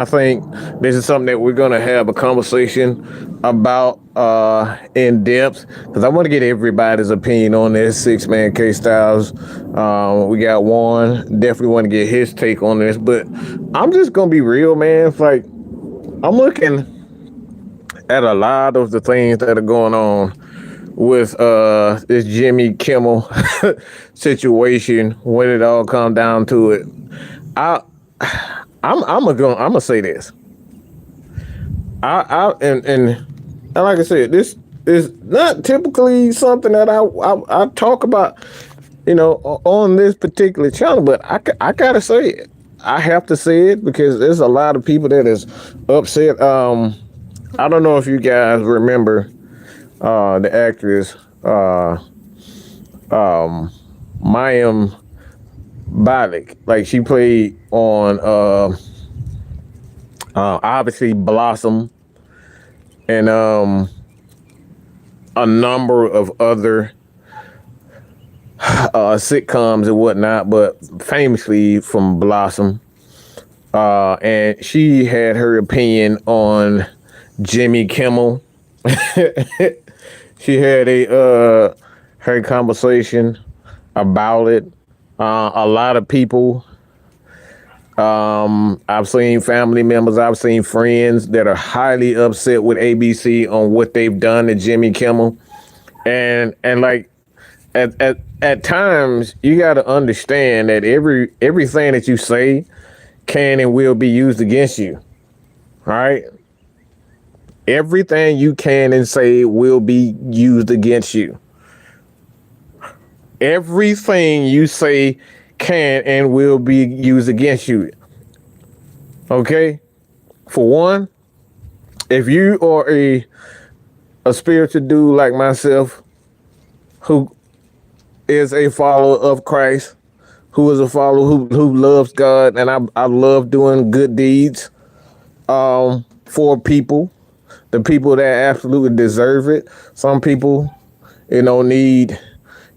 I think this is something that we're gonna have a conversation about in depth because I want to get everybody's opinion on this. Six man K Styles. We got one. Definitely want to get his take on this, but I'm just gonna be real, man. It's like I'm looking at a lot of the things that are going on with this Jimmy Kimmel situation when it all comes down to it. I I'm gonna say this. And like I said, this is not typically something that I talk about, on this particular channel. But I gotta say it. I have to say it because there's a lot of people that is upset. I don't know if you guys remember the actress Mayim Bialik. Like she played on obviously Blossom and a number of other sitcoms and whatnot, but famously from Blossom. And she had her opinion on Jimmy Kimmel. She had a her conversation about it. A lot of people, I've seen family members, I've seen friends that are highly upset with ABC on what they've done to Jimmy Kimmel, and like at times you got to understand that everything that you say can and will be used against you. All right. Everything you can and say will be used against you. Everything you say can and will be used against you. Okay? For one, if you are a spiritual dude like myself who is a follower of Christ, who is a follower who loves God, and I love doing good deeds for people, the people that absolutely deserve it. Some people, need,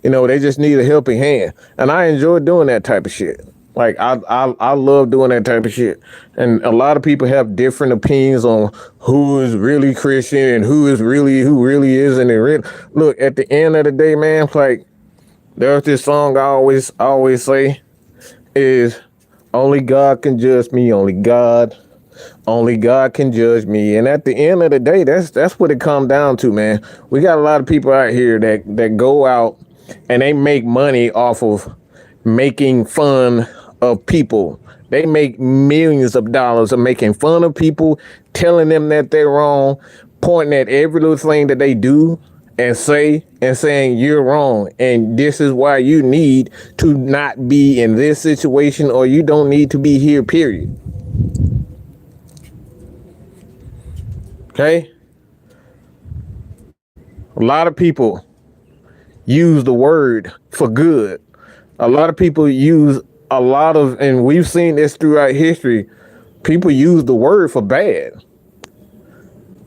they just need a helping hand. And I enjoy doing that type of shit. Like I love doing that type of shit. And a lot of people have different opinions on who is really Christian and who really isn't. And look, at the end of the day, man, like there's this song I always say is only God can judge me, only God can judge me. And at the end of the day, that's what it comes down to, man. We got a lot of people out here that go out and they make money off of making fun of people. They make millions of dollars of making fun of people, telling them that they're wrong, pointing at every little thing that they do and saying you're wrong. And this is why you need to not be in this situation, or you don't need to be here, period. Okay? A lot of people use the word for good. A lot of people use and we've seen this throughout history, people use the word for bad.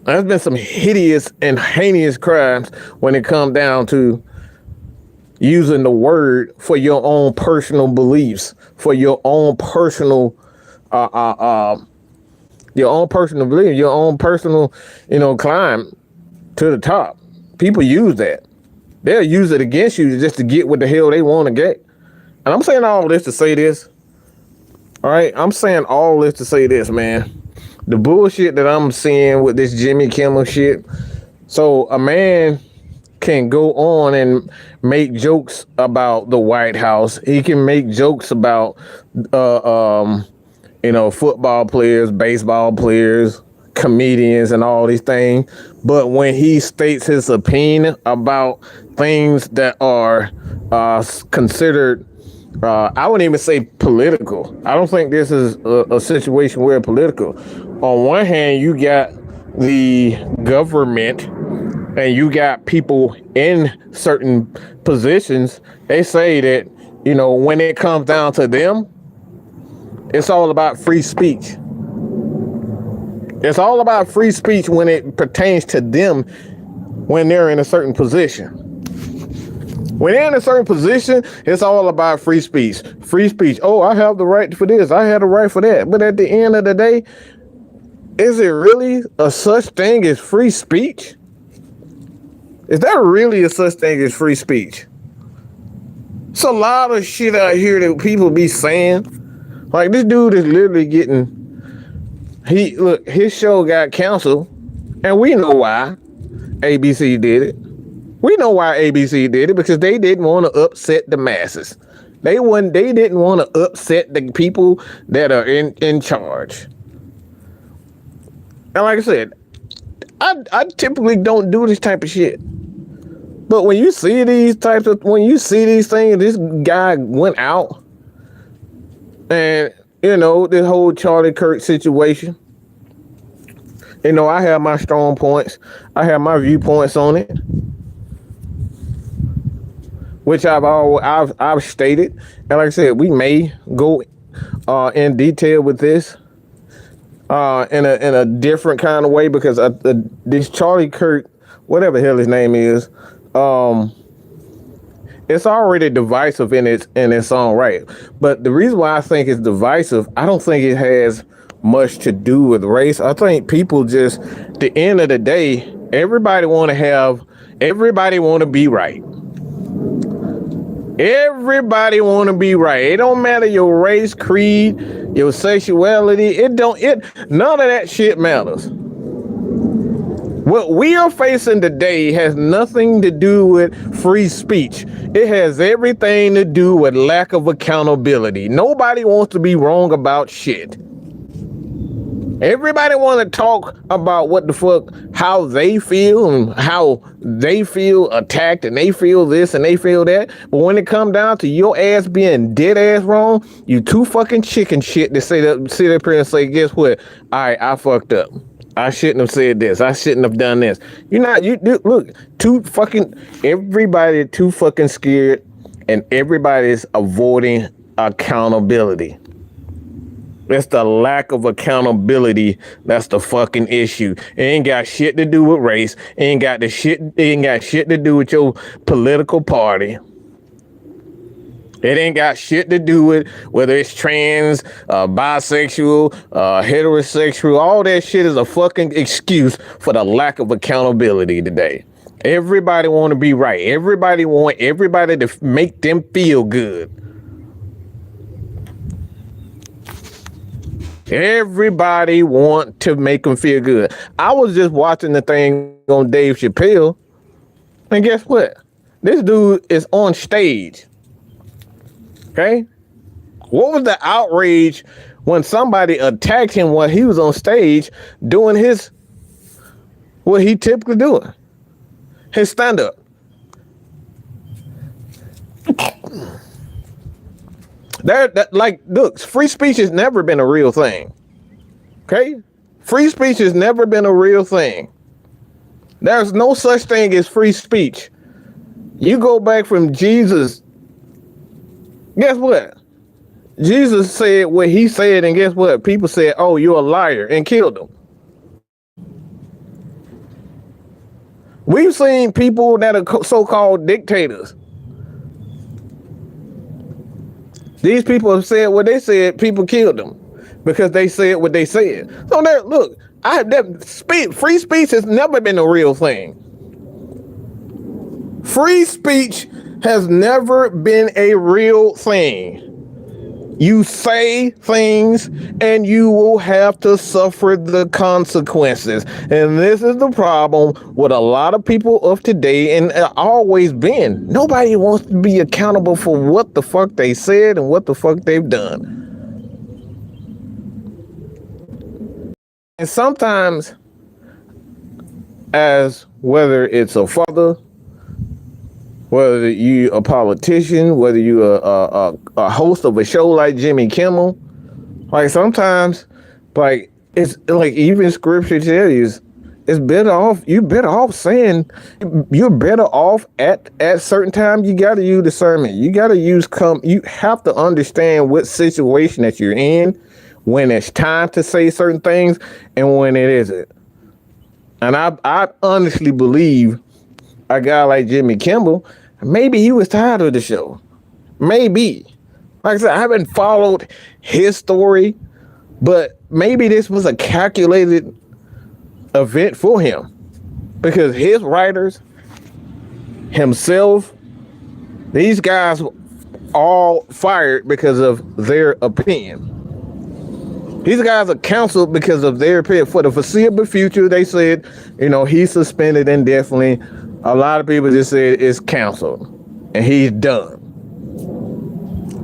There's been some hideous and heinous crimes when it comes down to using the word for your own personal beliefs, for your own personal belief, your own personal, climb to the top. People use that. They'll use it against you just to get what the hell they want to get. And I'm saying all this to say this. All right. I'm saying all this to say this, man. The bullshit that I'm seeing with this Jimmy Kimmel shit. So a man can go on and make jokes about the White House. He can make jokes about, football players, baseball players, comedians, and all these things. But when he states his opinion about things that are considered, I wouldn't even say political. I don't think this is a situation where political. On one hand, you got the government and you got people in certain positions. They say that, when it comes down to them, it's all about free speech. It's all about free speech when it pertains to them when they're in a certain position. When they're in a certain position, it's all about free speech. Free speech. Oh, I have the right for this. I have the right for that. But at the end of the day, is it really a such thing as free speech? Is there really a such thing as free speech? It's a lot of shit out here that people be saying. Like, this dude is literally getting, his show got canceled, and we know why. ABC did it. We know why ABC did it, because they didn't want to upset the masses. They didn't want to upset the people that are in charge. And like I said, I typically don't do this type of shit. But when you see these things, this guy went out, and this whole Charlie Kirk situation. I have my strong points. I have my viewpoints on it, which I've stated. And like I said, we may go in detail with this in a different kind of way, because this Charlie Kirk, whatever the hell his name is, it's already divisive in its own right. But the reason why I think it's divisive, I don't think it has much to do with race. I think people just, at the end of the day, everybody want to be right. Everybody want to be right. It don't matter your race, creed, your sexuality. None of that shit matters. What we are facing today has nothing to do with free speech. It has everything to do with lack of accountability. Nobody wants to be wrong about shit. Everybody want to talk about what the fuck, how they feel and how they feel attacked and they feel this and they feel that. But when it come down to your ass being dead ass wrong, you too fucking chicken shit to sit up here and say, guess what? All right, I fucked up. I shouldn't have said this. I shouldn't have done this. Look, everybody too fucking scared, and everybody's avoiding accountability. It's the lack of accountability that's the fucking issue. It ain't got shit to do with race. It ain't got shit to do with your political party. It ain't got shit to do with whether it's trans, bisexual, heterosexual. All that shit is a fucking excuse for the lack of accountability today. Everybody want to be right. Everybody want everybody to make them feel good. Everybody want to make them feel good. I was just watching the thing on Dave Chappelle, and guess what? This dude is on stage. Okay? What was the outrage when somebody attacked him while he was on stage doing what he typically doing? His stand-up. Look, free speech has never been a real thing. Okay? Free speech has never been a real thing. There's no such thing as free speech. You go back from Jesus. Guess what? Jesus said what he said, and guess what? People said, oh, you're a liar, and killed him. We've seen people that are so-called dictators. These people have said what they said, people killed them because they said what they said. So look, free speech has never been a real thing. Free speech has never been a real thing. You say things and you will have to suffer the consequences. And this is the problem with a lot of people of today, and always been. Nobody wants to be accountable for what the fuck they said and what the fuck they've done. And sometimes, as whether it's a father, whether you a politician, whether you a host of a show like Jimmy Kimmel, like sometimes, like it's like even scripture tells you it's better off. You're better off saying you're better off at certain times. You got to use discernment. You got to you have to understand what situation that you're in, when it's time to say certain things and when it isn't. And I honestly believe a guy like Jimmy Kimmel, maybe he was tired of the show. Maybe. Like I said, I haven't followed his story But maybe this was a calculated event for him because his writers, himself, these guys all fired because of their opinion. These guys are counseled because of their opinion. For the foreseeable future, they said, he's suspended indefinitely. A lot of people just said it's canceled and he's done.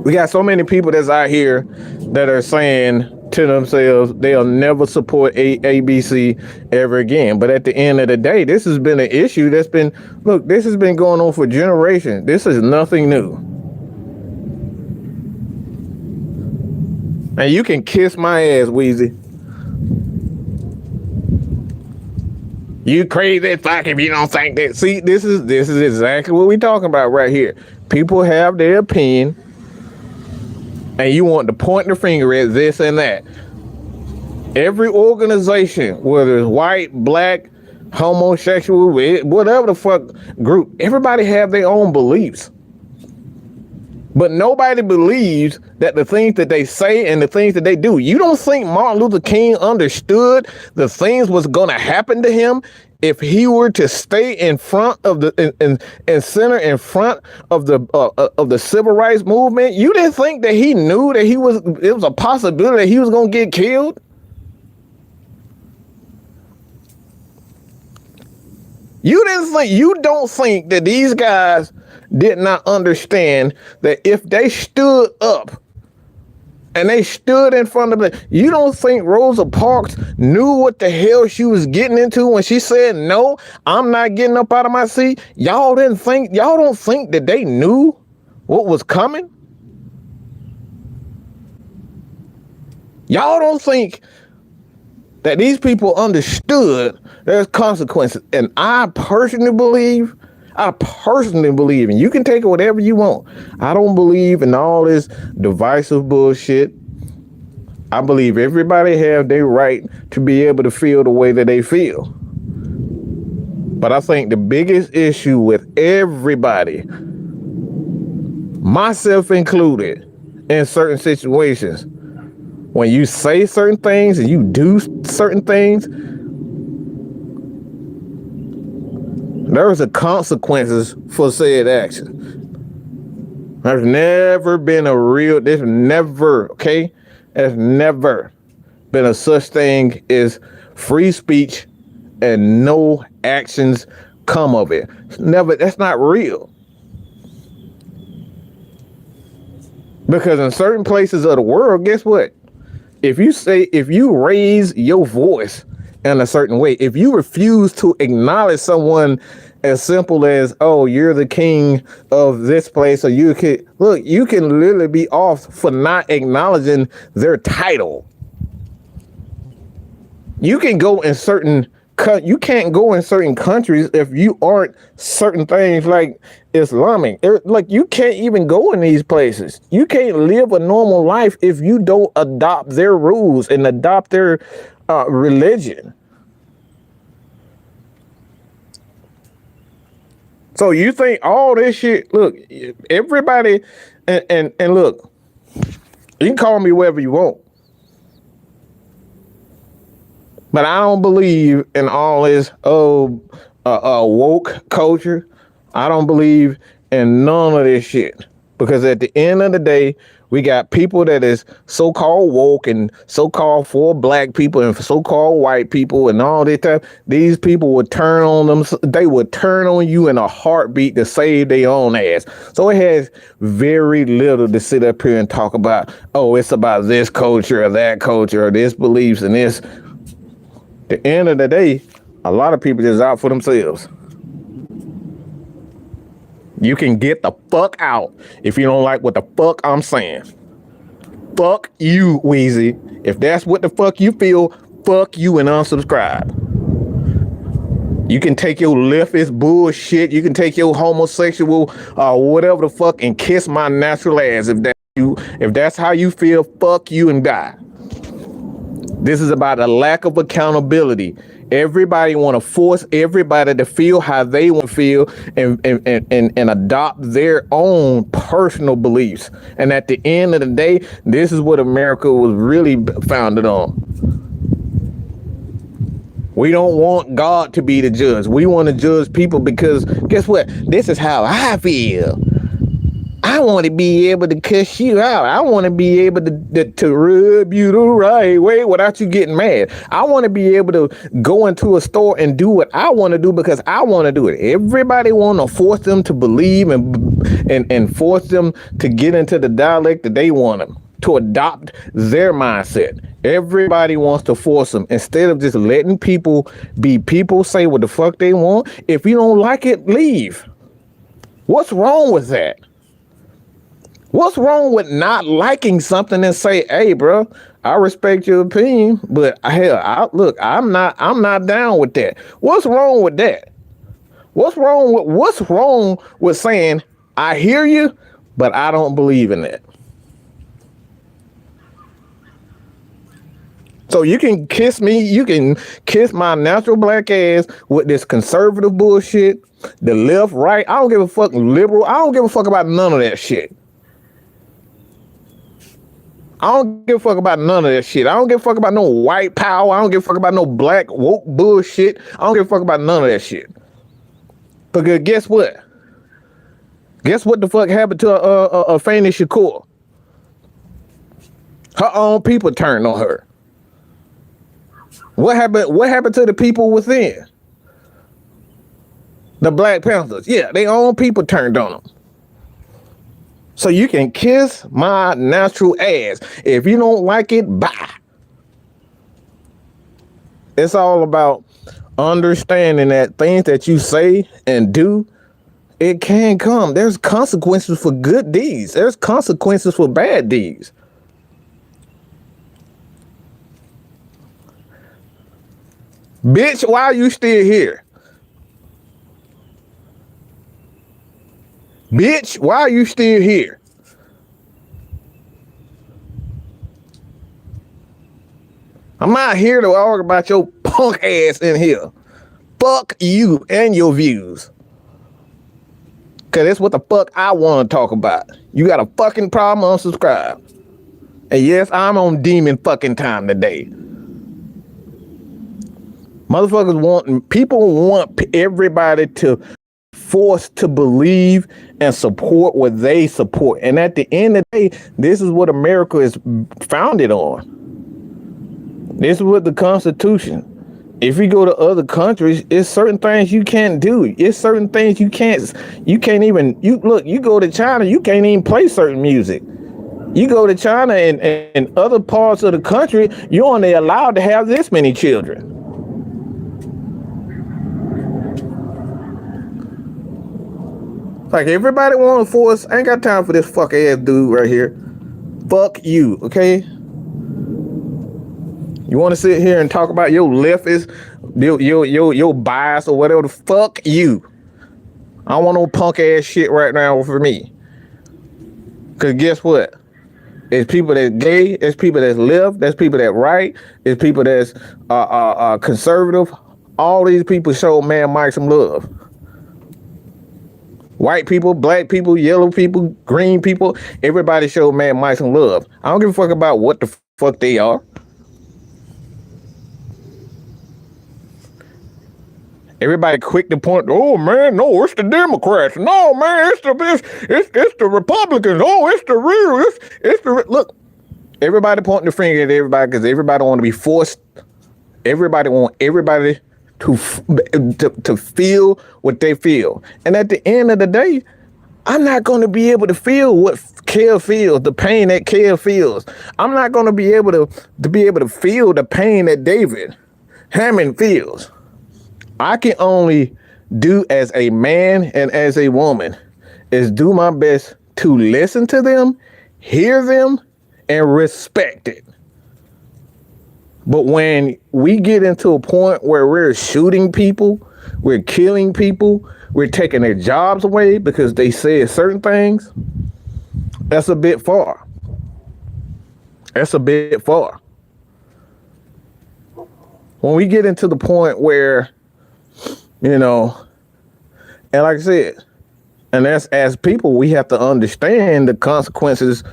We got so many people that's out here that are saying to themselves they'll never support ABC ever again. But at the end of the day, this has been an issue this has been going on for generations. This is nothing new. And you can kiss my ass, Weezy. You crazy fuck if you don't think that. See, this is exactly what we're talking about right here. People have their opinion, and you want to point the finger at this and that. Every organization, whether it's white, black, homosexual, whatever the fuck group, everybody have their own beliefs. But nobody believes that the things that they say and the things that they do. You don't think Martin Luther King understood the things was going to happen to him if he were to stay in front of the and center in front of the civil rights movement? You didn't think that he knew that it was a possibility that he was going to get killed? You don't think that these guys did not understand that if they stood up and they stood in front of it, you don't think Rosa Parks knew what the hell she was getting into when she said, no, I'm not getting up out of my seat? Y'all don't think that they knew what was coming? Y'all don't think that these people understood there's consequences. And I personally believe, and you can take it whatever you want. I don't believe in all this divisive bullshit. I believe everybody have their right to be able to feel the way that they feel. But I think the biggest issue with everybody, myself included, in certain situations, when you say certain things and you do certain things, there's a consequences for said action. There's never been there's never been a such thing as free speech and no actions come of it. That's not real. Because in certain places of the world, guess what? If you raise your voice in a certain way, if you refuse to acknowledge someone as simple as, oh, you're the king of this place, or you can literally be off for not acknowledging their title. You can't go in certain countries if you aren't certain things like Islamic. Like, you can't even go in these places. You can't live a normal life if you don't adopt their rules and adopt their religion. So you think all this shit, look, everybody, and look, you can call me whatever you want, but I don't believe in all this woke culture. I don't believe in none of this shit, because at the end of the day, we got people that is so-called woke and so-called for black people and for so-called white people and all this stuff. These people would turn on them. They would turn on you in a heartbeat to save their own ass. So it has very little to sit up here and talk about, oh, it's about this culture or that culture or this beliefs and this. At the end of the day, a lot of people just out for themselves. You can get the fuck out if you don't like what the fuck I'm saying. Fuck you, Weezy. If that's what the fuck you feel, fuck you and unsubscribe. You can take your leftist bullshit. You can take your homosexual whatever the fuck and kiss my natural ass. If that's how you feel, fuck you and die. This is about a lack of accountability. Everybody want to force everybody to feel how they want to feel and adopt their own personal beliefs. And at the end of the day, this is what America was really founded on. We don't want God to be the judge. We want to judge people because guess what? This is how I feel. I want to be able to cuss you out. I want to be able to rub you the right way without you getting mad. I want to be able to go into a store and do what I want to do because I want to do it. Everybody want to force them to believe and force them to get into the dialect that they want them to adopt their mindset. Everybody wants to force them instead of just letting people be people, say what the fuck they want. If you don't like it, leave. What's wrong with that? What's wrong with not liking something and say, "Hey, bro, I respect your opinion, but hell, I'm not down with that." What's wrong with that? What's wrong with saying, "I hear you, but I don't believe in that"? So you can kiss me, you can kiss my natural black ass with this conservative bullshit, the left, right. I don't give a fuck, liberal. I don't give a fuck about none of that shit. I don't give a fuck about none of that shit. I don't give a fuck about no white power. I don't give a fuck about no black woke bullshit. I don't give a fuck about none of that shit. Because guess what? Guess what the fuck happened to Afeni Shakur? Her own people turned on her. What happened to the people within? The Black Panthers. Yeah, their own people turned on them. So you can kiss my natural ass. If you don't like it, bye. It's all about understanding that things that you say and do, it can come. There's consequences for good deeds. There's consequences for bad deeds. Bitch, why are you still here? Bitch, why are you still here? I'm not here to argue about your punk ass in here. Fuck you and your views. Cause that's what the fuck I want to talk about. You got a fucking problem, unsubscribe. And yes, I'm on demon fucking time today. People want everybody to force to believe and support what they support. And at the end of the day, this is what America is founded on. This is what the Constitution. If you go to other countries, it's certain things you can't do. It's certain things you can't even, you go to China, you can't even play certain music. You go to China and other parts of the country, you're only allowed to have this many children. Like everybody want to force, I ain't got time for this fuck ass dude right here. Fuck you, okay? You want to sit here and talk about your leftist, your bias or whatever the fuck you. I don't want no punk ass shit right now for me. Cause guess what? It's people that's gay, it's people that's left, there's people that right, it's people that's conservative. All these people show man Mike some love. White people, black people, yellow people, green people, everybody show man Mike some love. I don't give a fuck about what the fuck they are. Everybody quick to point, oh man, no, it's the Democrats. No, man, it's the Republicans. Oh, it's the real, look. Everybody pointing the finger at everybody because everybody want to be forced. Everybody want everybody to feel what they feel. And at the end of the day, I'm not going to be able to feel what Kel feels, the pain that Kel feels. I'm not going to be able to feel the pain that David Hammond feels. I can only do as a man and as a woman is do my best to listen to them, hear them, and respect it. But when we get into a point where we're shooting people, we're killing people, we're taking their jobs away because they said certain things, that's a bit far. That's a bit far. when we get into the point where, you know, and like I said, and that's as people, we have to understand the consequences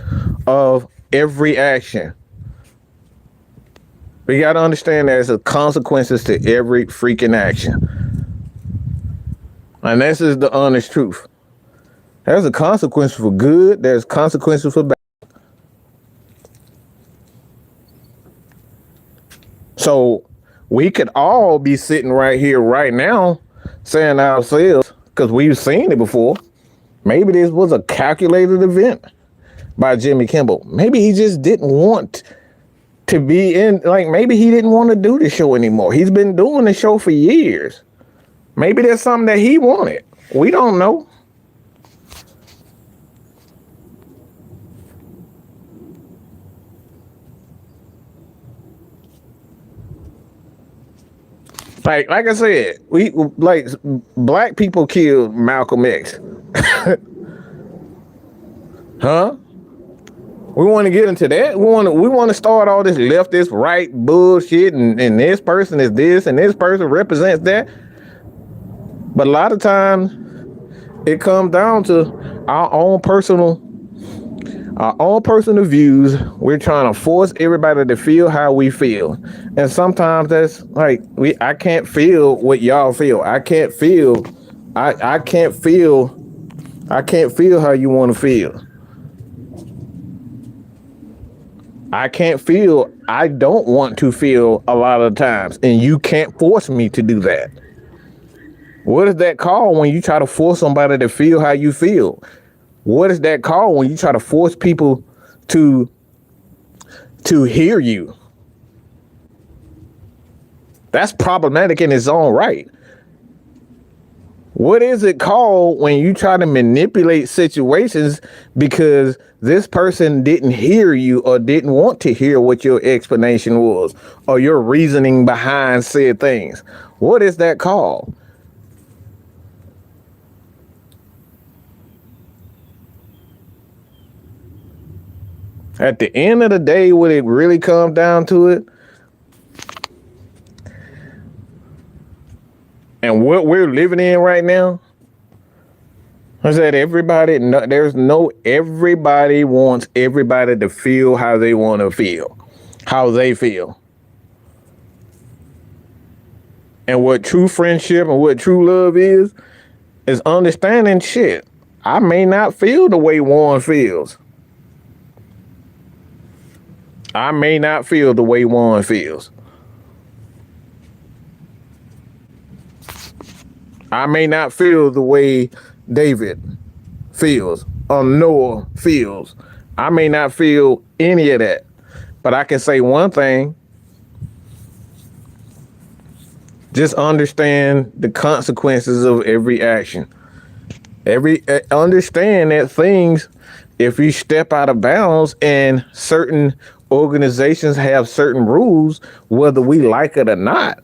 of every action. We got to understand there's a consequences to every freaking action. And this is the honest truth. There's a consequence for good. There's consequences for bad. So we could all be sitting right here right now saying to ourselves, because we've seen it before, maybe this was a calculated event by Jimmy Kimmel. Maybe he just didn't want to be in, like, maybe he didn't want to do the show anymore. He's been doing the show for years. Maybe there's something that he wanted. We don't know. Like I said, we like black people killed Malcolm X. Huh? We want to get into that. We want to start all this leftist right bullshit and this person is this and this person represents that. But a lot of times it comes down to our own personal views. We're trying to force everybody to feel how we feel. And sometimes that's like I can't feel what y'all feel. I can't feel how you want to feel. I can't feel, I don't want to feel a lot of times, and you can't force me to do that. What is that called when you try to force somebody to feel how you feel? What is that called when you try to force people to hear you? That's problematic in its own right. What is it called when you try to manipulate situations because this person didn't hear you or didn't want to hear what your explanation was or your reasoning behind said things? What is that called? At the end of the day, when it really comes down to it, and what we're living in right now, is that everybody wants everybody to feel how they want to feel, how they feel. And what true friendship and what true love is understanding shit. I may not feel the way Warren feels. I may not feel the way Warren feels. I may not feel the way David feels or Noah feels. I may not feel any of that. But I can say one thing. Just understand the consequences of every action. Understand that things, if you step out of bounds and certain organizations have certain rules, whether we like it or not,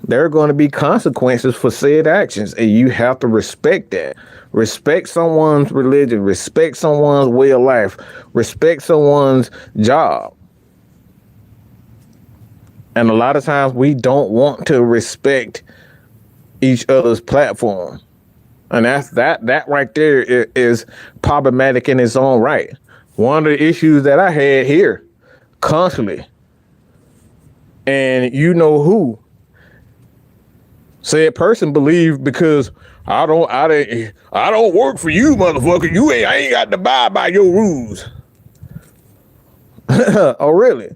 there are going to be consequences for said actions, and you have to respect that. Respect someone's religion, respect someone's way of life, respect someone's job. And a lot of times we don't want to respect each other's platform. And that right there is problematic in its own right. One of the issues that I had here constantly, and you know who, said person believed because I don't work for you, motherfucker. I ain't got to abide by your rules. Oh, really?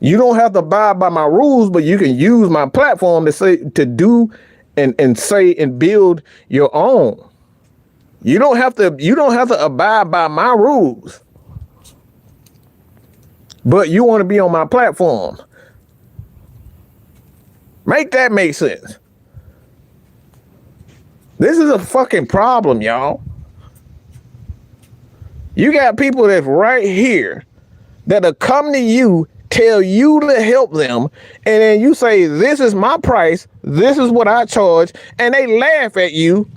You don't have to abide by my rules, but you can use my platform to do and say and build your own. You don't have to abide by my rules. But you want to be on my platform. Make that make sense. This is a fucking problem, y'all. You got people that's right here that'll come to you, tell you to help them, and then you say, this is my price, this is what I charge, and they laugh at you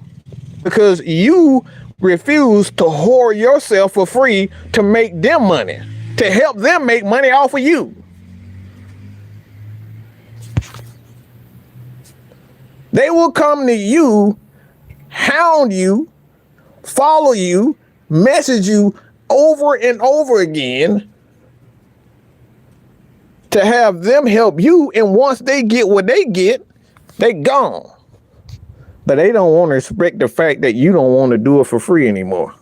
because you refuse to whore yourself for free to make them money, to help them make money off of you. They will come to you, hound you, follow you, message you over and over again to have them help you. And once they get what they get, they gone. But they don't want to respect the fact that you don't want to do it for free anymore.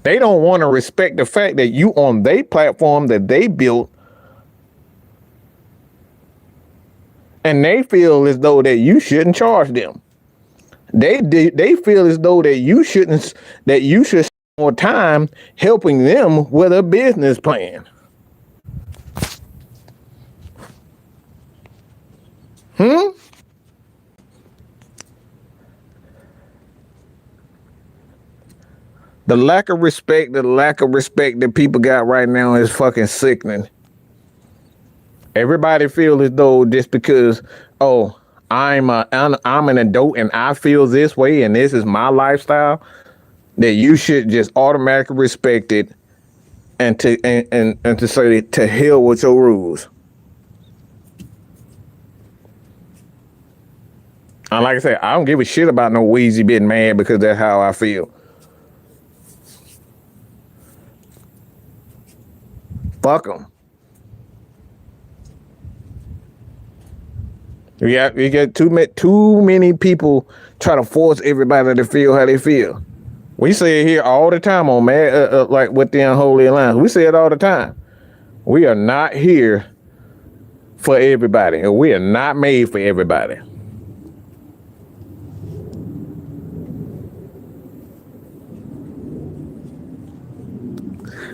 They don't want to respect the fact that you on their platform that they built, and they feel as though that you shouldn't charge them. They feel as though that you should spend more time helping them with a business plan. The lack of respect that people got right now is fucking sickening. Everybody feels as though just because, oh, I'm an adult and I feel this way and this is my lifestyle, that you should just automatically respect it and to say to hell with your rules. And like I said, I don't give a shit about no Weezy being mad because that's how I feel. Fuck them. You got too many people try to force everybody to feel how they feel. We say it here all the time on like with the Unholy Alliance. We say it all the time. We are not here for everybody. We are not made for everybody.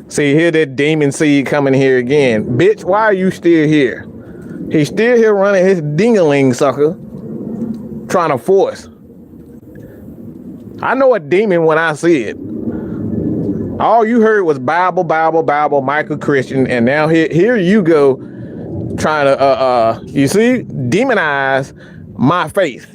See, here that demon seed coming here again. Bitch, why are you still here? He's still here running his ding-a-ling sucker, trying to force. I know a demon when I see it. All you heard was Bible, Michael Christian, and now here you go trying to, you see, demonize my faith.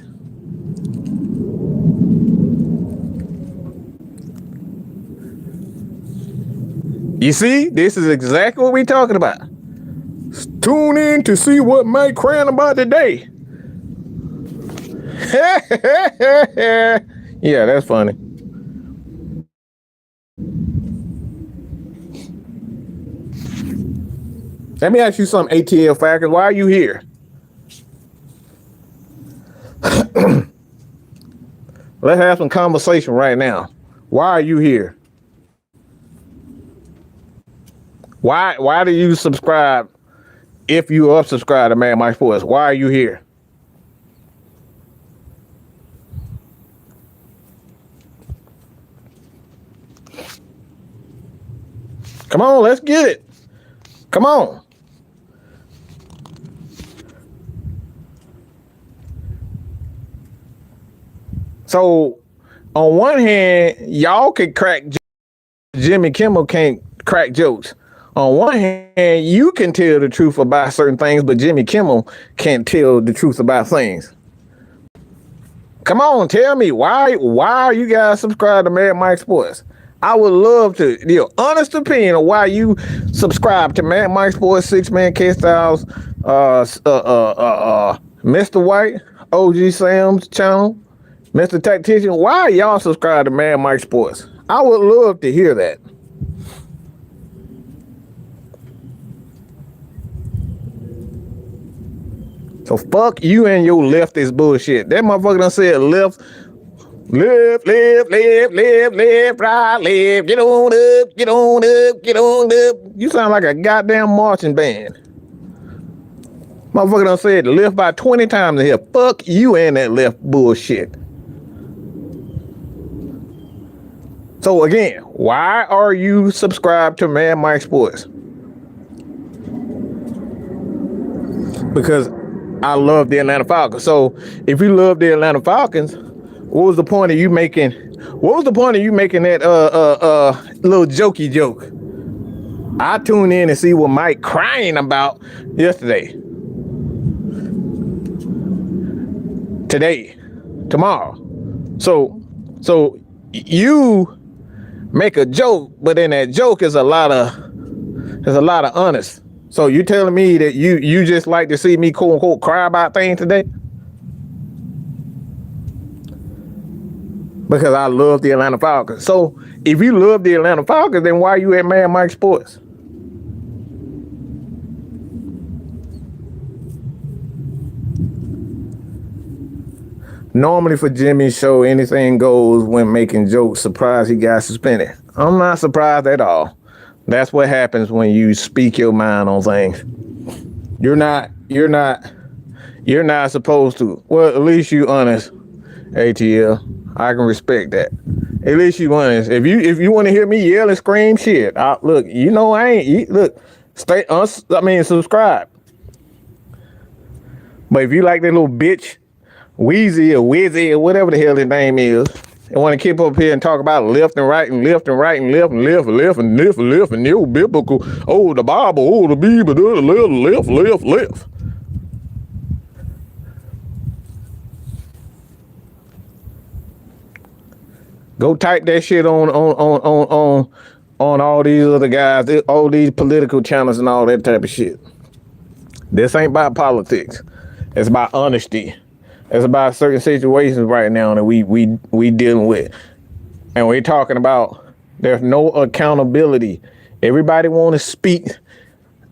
You see, this is exactly what we're talking about. Tune in to see what Mike crying about today. Yeah, that's funny. Let me ask you something, ATL Falcons. Why are you here? Let's have some conversation right now. Why are you here? Why do you subscribe if you are subscribed to Mad Mike Sports? Why are you here? Come on, let's get it. Come on. So, on one hand, y'all can crack Jimmy Kimmel can't crack jokes. On one hand, you can tell the truth about certain things, but Jimmy Kimmel can't tell the truth about things. Come on, tell me why are you guys subscribed to Mad Mike Sports? I would love to your honest opinion of why you subscribe to Mad Mike Sports, Six Man K Styles, Mr. White, OG Sam's channel, Mr. Tactician. Why y'all subscribe to Mad Mike Sports? I would love to hear that. So fuck you and your leftist bullshit. That motherfucker done said left, right, left, get on up. You sound like a goddamn marching band. Motherfucker done said left about 20 times in here. Fuck you and that left bullshit. So again, why are you subscribed to Mad Mike Sports? Because I love the Atlanta Falcons. So if you love the Atlanta Falcons, what was the point of you making that little jokey joke? I tuned in and see what Mike crying about yesterday, today, tomorrow. So you make a joke, but in that joke is a lot of honest. So you telling me that you just like to see me quote unquote cry about things today? because I love the Atlanta Falcons. So if you love the Atlanta Falcons, then why are you at Mad Mike Sports? Normally for Jimmy's show, anything goes when making jokes. Surprised he got suspended. I'm not surprised at all. That's what happens when you speak your mind on things. You're not supposed to. Well, at least you honest, ATL. I can respect that. At least you honest. If you want to hear me yell and scream shit, look, I ain't. Look, subscribe. But if you like that little bitch, Wheezy or Wizzy or whatever the hell his name is, and want to keep up here and talk about left and right and left and right and left and left and left and left and left and the biblical, the Bible, the Bible, left. Go type that shit on all these other guys, all these political channels and all that type of shit. This ain't about politics. It's about honesty. It's about certain situations right now that we dealing with. And we're talking about there's no accountability. Everybody want to speak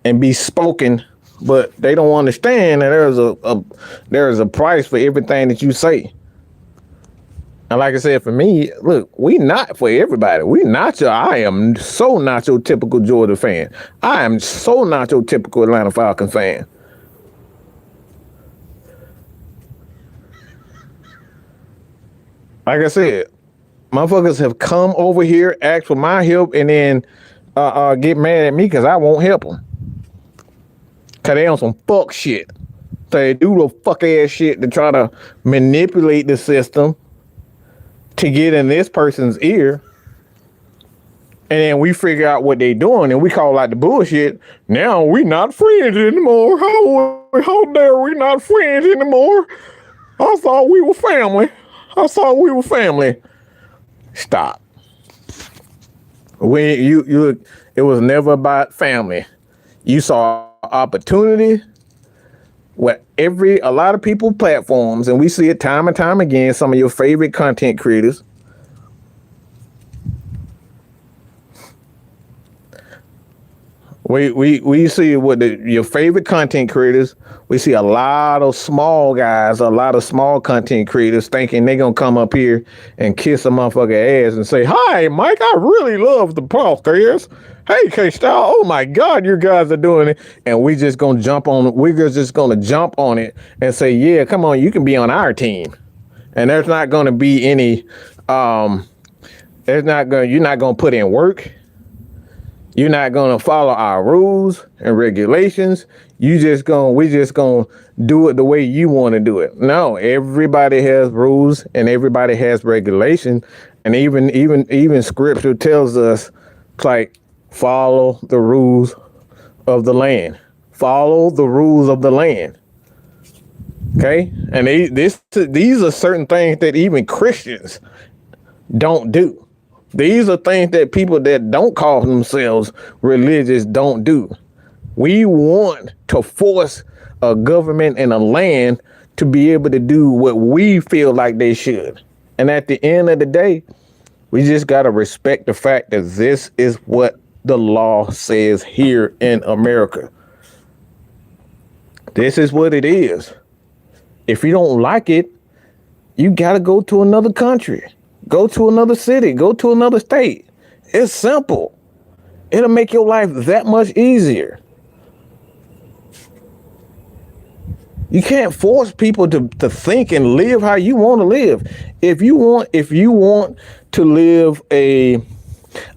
and be spoken, but they don't understand that there's a price for everything that you say. And like I said, for me, look, we not for everybody. I am so not your typical Georgia fan. I am so not your typical Atlanta Falcons fan. Like I said, motherfuckers have come over here, ask for my help, and then get mad at me because I won't help them. Because they on some fuck shit. So they do the fuck ass shit to try to manipulate the system to get in this person's ear. And then we figure out what they doing and we call out the bullshit. Now we not friends anymore. How dare we not friends anymore? I thought we were family. Stop. It was never about family. You saw opportunity with a lot of people platforms, and we see it time and time again. Some of your favorite content creators. We see your favorite content creators. We see a lot of small guys, a lot of small content creators thinking they're going to come up here and kiss a motherfucker ass and say, "Hi, Mike, I really love the podcast. Hey, K-Style, oh my God, you guys are doing it." And we're just going to jump on it and say, "Yeah, come on, you can be on our team." And there's not going to be any, you're not going to put in work. You're not going to follow our rules and regulations. We just going to do it the way you want to do it. No, everybody has rules and everybody has regulation. And even scripture tells us, like, follow the rules of the land. Follow the rules of the land. Okay? And these are certain things that even Christians don't do. These are things that people that don't call themselves religious don't do. We want to force a government and a land to be able to do what we feel like they should. And at the end of the day, we just got to respect the fact that this is what the law says here in America. This is what it is. If you don't like it, you got to go to another country. Go to another city. Go to another state. It's simple. It'll make your life that much easier. You can't force people to think and live how you want to live. If you want to live a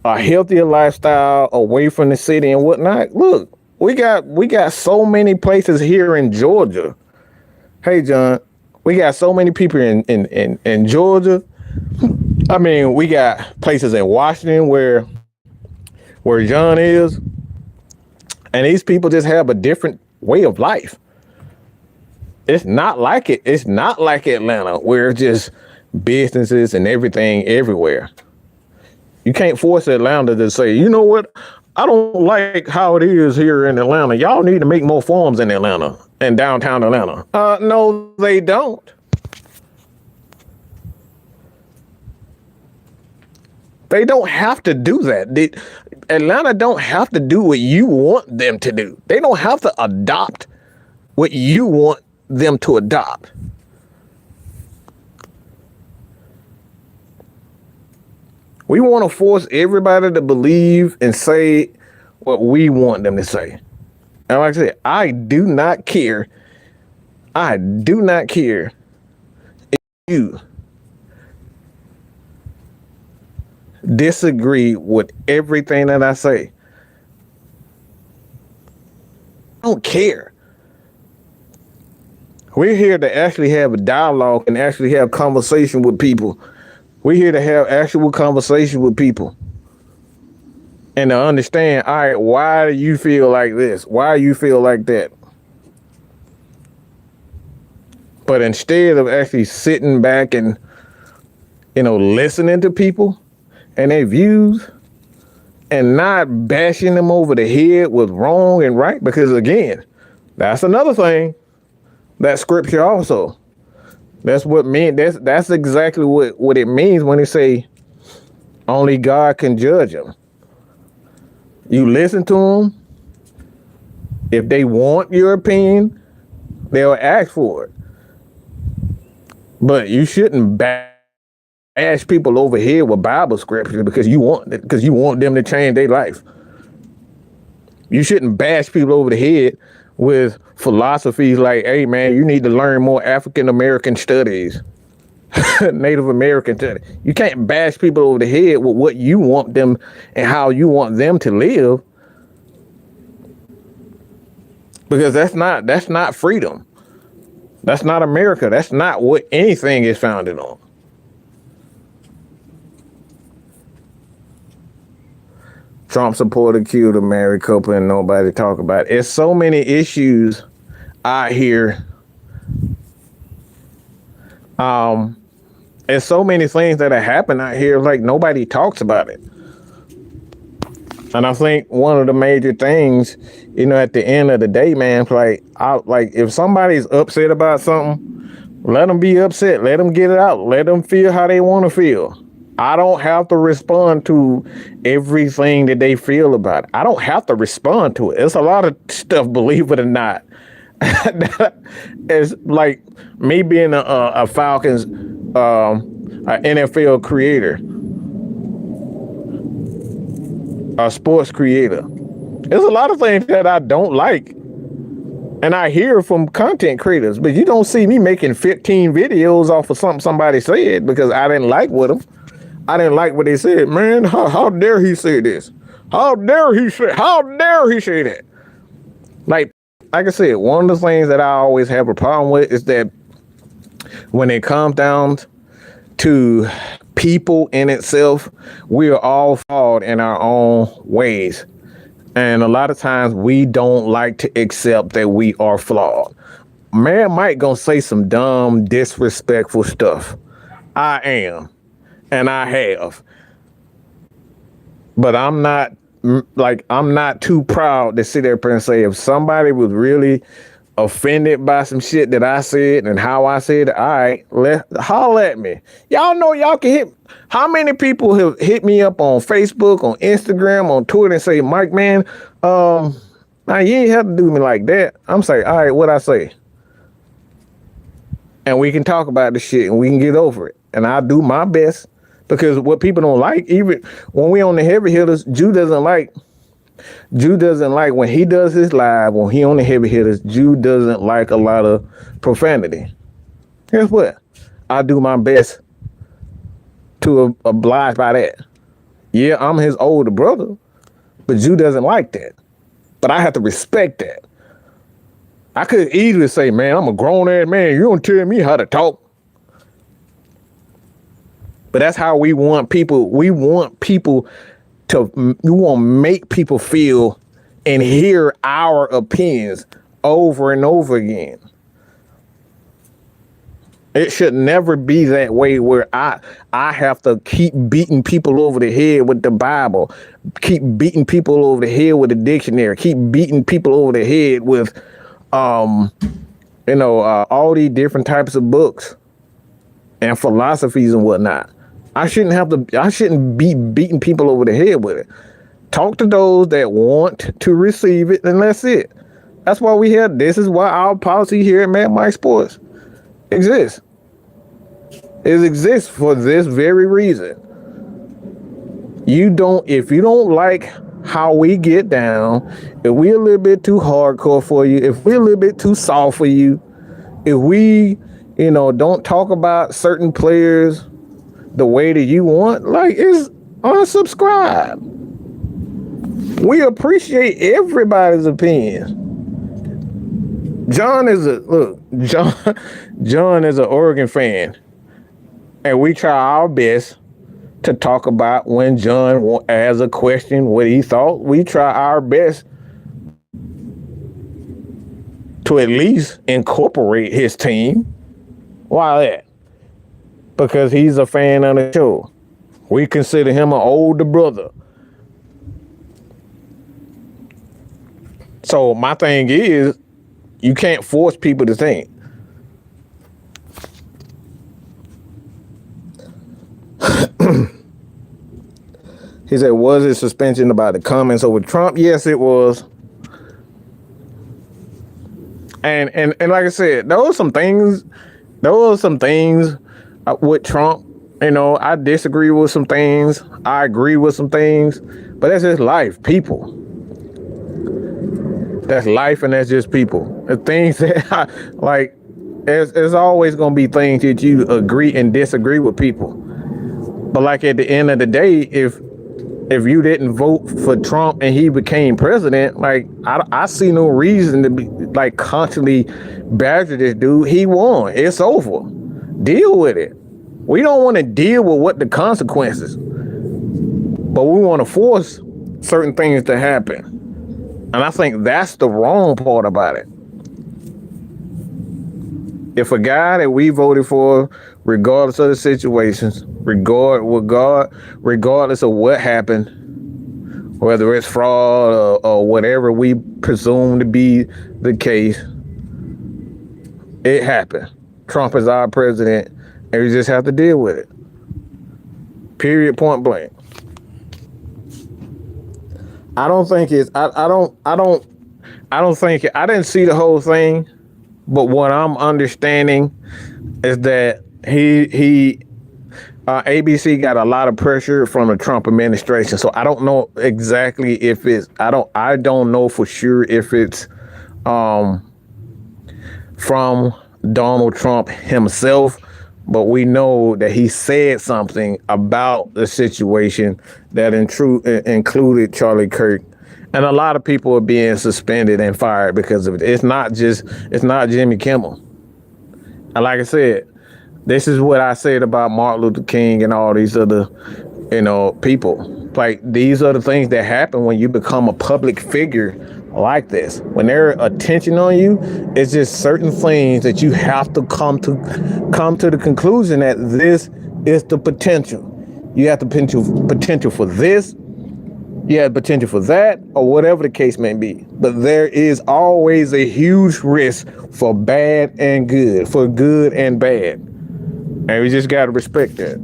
healthier lifestyle away from the city and whatnot, look, we got so many places here in Georgia. Hey, John, we got so many people in Georgia. I mean, we got places in Washington where John is, and these people just have a different way of life. It's not like it. It's not like Atlanta, where it's just businesses and everything everywhere. You can't force Atlanta to say, "You know what? I don't like how it is here in Atlanta. Y'all need to make more farms in Atlanta and downtown Atlanta." No, they don't. They don't have to do that. Atlanta don't have to do what you want them to do. They don't have to adopt what you want them to adopt. We want to force everybody to believe and say what we want them to say. And like I said, I do not care. I do not care if you disagree with everything that I say. I don't care. We're here to actually have a dialogue and actually have conversation with people. We're here to have actual conversation with people. And to understand, all right, why do you feel like this? Why do you feel like that? But instead of actually sitting back and, listening to people and their views and not bashing them over the head with wrong and right, because again, that's another thing. That scripture also. That's what that's exactly what it means when they say only God can judge them. You listen to them. If they want your opinion, they'll ask for it. But you shouldn't bash people over here with Bible scripture because you want them to change their life. You shouldn't bash people over the head with philosophies like, hey man, you need to learn more African American studies, Native American studies. You can't bash people over the head with what you want them and how you want them to live, because that's not freedom. That's not America. That's not what anything is founded on. Trump supporter killed a married couple and nobody talk about it. There's so many issues out here. There's so many things that have happened out here, like nobody talks about it. And I think one of the major things, at the end of the day, man, like if somebody's upset about something, let them be upset. Let them get it out. Let them feel how they want to feel. I don't have to respond to everything that they feel about it. I don't have to respond to it. It's a lot of stuff, believe it or not. It's like me being a Falcons, an NFL creator, a sports creator. There's a lot of things that I don't like. And I hear from content creators, but you don't see me making 15 videos off of something somebody said because I didn't like with them. I didn't like what they said. Man, how dare he say this? How dare he say that? Like I said, one of the things that I always have a problem with is that when it comes down to people in itself, we are all flawed in our own ways. And a lot of times we don't like to accept that we are flawed. Man Mike gonna say some dumb, disrespectful stuff. I am. And I have. But I'm not too proud to sit there and say if somebody was really offended by some shit that I said and how I said it, all right, holler at me. Y'all know y'all can hit. How many people have hit me up on Facebook, on Instagram, on Twitter and say, Mike, man, now you ain't have to do me like that. I'm saying, all right, what I say? And we can talk about the shit and we can get over it. And I'll do my best. Because what people don't like, even when we on the heavy hitters, Jew doesn't like when he does his live, when he on the heavy hitters, Jew doesn't like a lot of profanity. Guess what? I do my best to oblige by that. Yeah, I'm his older brother, but Jew doesn't like that. But I have to respect that. I could easily say, man, I'm a grown ass man. You don't tell me how to talk. But that's how we want people. We want to make people feel and hear our opinions over and over again. It should never be that way where I have to keep beating people over the head with the Bible, keep beating people over the head with the dictionary, keep beating people over the head with, all these different types of books and philosophies and whatnot. I shouldn't be beating people over the head with it. Talk to those that want to receive it, and that's it. That's why we have. This is why our policy here at Mad Mike Sports exists. It exists for this very reason. If you don't like how we get down, if we're a little bit too hardcore for you, if we're a little bit too soft for you, if we, don't talk about certain players the way that you want, it's unsubscribe. We appreciate everybody's opinion. John is an Oregon fan, and we try our best to talk about when John asks a question what he thought. We try our best to at least incorporate his team. Why that? Because he's a fan of the show. We consider him an older brother. So my thing is, you can't force people to think. He said, was it suspension about the comments over Trump? Yes, it was. And like I said, there were some things with Trump. I disagree with some things. I agree with some things. But that's just life, people. That's life, and that's just people. The things that there's always going to be things that you agree and disagree with people. But at the end of the day, if you didn't vote for Trump and he became president, I see no reason to be constantly badger this dude. He won. It's over. Deal with it. We don't want to deal with what the consequences, but we want to force certain things to happen. And I think that's the wrong part about it. If a guy that we voted for, regardless of the situations, regardless of what happened, whether it's fraud or whatever we presume to be the case, it happened. Trump is our president, and we just have to deal with it. Period, point blank. I don't think it's. I don't think I didn't see the whole thing, but what I'm understanding is that ABC got a lot of pressure from the Trump administration. So I don't know exactly if it's. I don't know for sure if it's from Donald Trump himself. But we know that he said something about the situation that included Charlie Kirk. And a lot of people are being suspended and fired because of it. It's not Jimmy Kimmel. And like I said, this is what I said about Martin Luther King and all these other, people. These are the things that happen when you become a public figure like this. When there's attention on you, it's just certain things that you have to come to the conclusion that this is the potential. You have the potential for this, you have potential for that, or whatever the case may be. But there is always a huge risk for bad and good, for good and bad. And we just gotta respect that.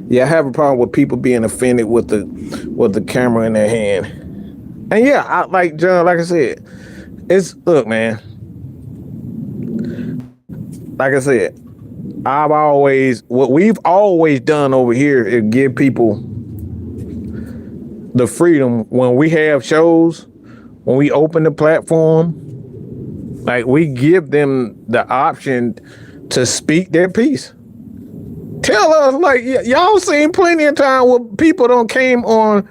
Yeah, I have a problem with people being offended with the camera in their hand. And yeah, John, like I said, look, man. Like I said, what we've always done over here is give people the freedom when we have shows, when we open the platform, we give them the option to speak their piece. Tell us, y'all seen plenty of time where people done came on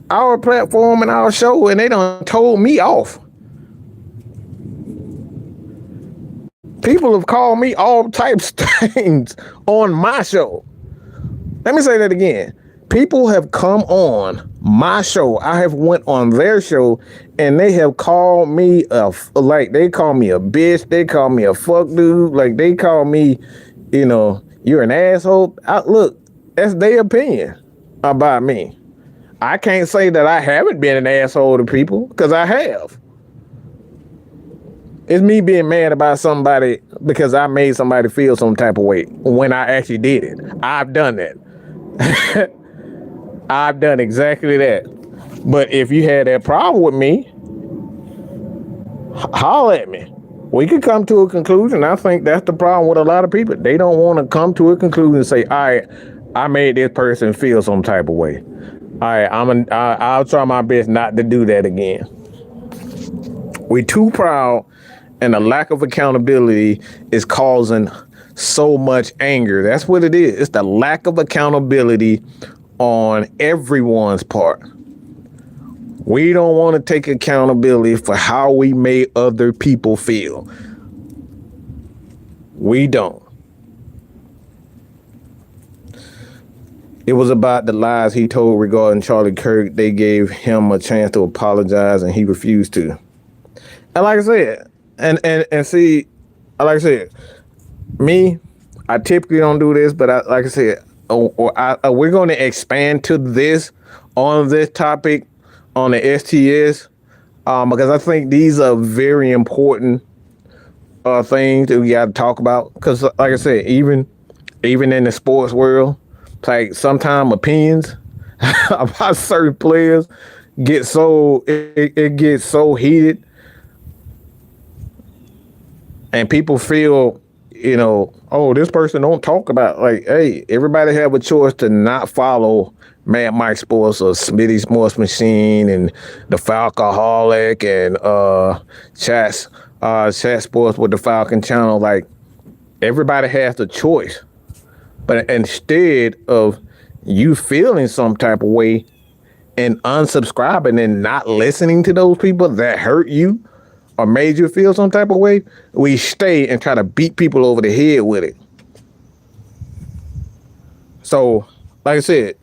our platform and our show and they done told me off. People have called me all types of things on my show. Let me say that again. People have come on my show. I have went on their show and they have called me they call me a bitch. They call me a fuck dude. They call me, you're an asshole. Look, that's their opinion about me. I can't say that I haven't been an asshole to people, because I have. It's me being mad about somebody because I made somebody feel some type of way when I actually did it. I've done that. I've done exactly that. But if you had that problem with me, holler at me. We could come to a conclusion. I think that's the problem with a lot of people. They don't want to come to a conclusion and say, all right, I made this person feel some type of way. All right, I'll try my best not to do that again. We're too proud, and the lack of accountability is causing so much anger. That's what it is. It's the lack of accountability on everyone's part. We don't want to take accountability for how we made other people feel. We don't. It was about the lies he told regarding Charlie Kirk. They gave him a chance to apologize and he refused to. And like I said, and see, like I said, me, I typically don't do this, but like I said, we're going to expand to this on this topic on the STS because I think these are very important things that we got to talk about. Because like I said, even in the sports world, like sometimes opinions about certain players get so it gets so heated, and people feel, oh, this person don't talk about, like, hey, everybody have a choice to not follow Mad Mike Sports or Smitty Sports Machine and the Falcoholic and Chat Sports with the Falcon Channel. Like, everybody has the choice. But instead of you feeling some type of way and unsubscribing and not listening to those people that hurt you or made you feel some type of way, we stay and try to beat people over the head with it. So, like I said,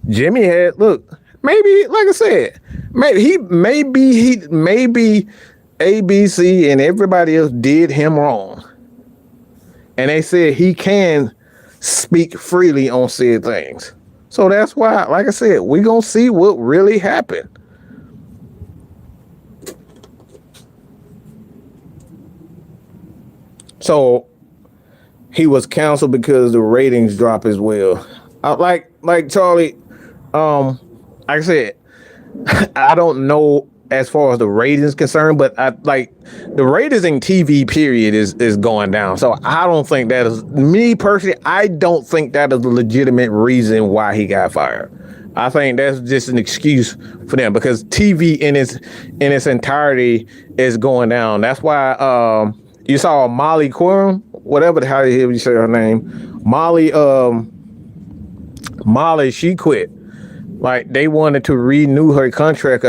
Jimmy had, look, maybe, like I said, maybe ABC and everybody else did him wrong. And they said he can speak freely on said things. So that's why, like I said, we're going to see what really happened. So he was canceled because the ratings drop as well. Like Charlie, like I said, I don't know as far as the ratings concerned, but the ratings in TV period is going down. So I don't think that is, me personally, I don't think that is a legitimate reason why he got fired. I think that's just an excuse for them because TV in its entirety is going down. That's why you saw Molly Quorum, whatever the hell you say her name, Molly, she quit. Like, they wanted to renew her contract,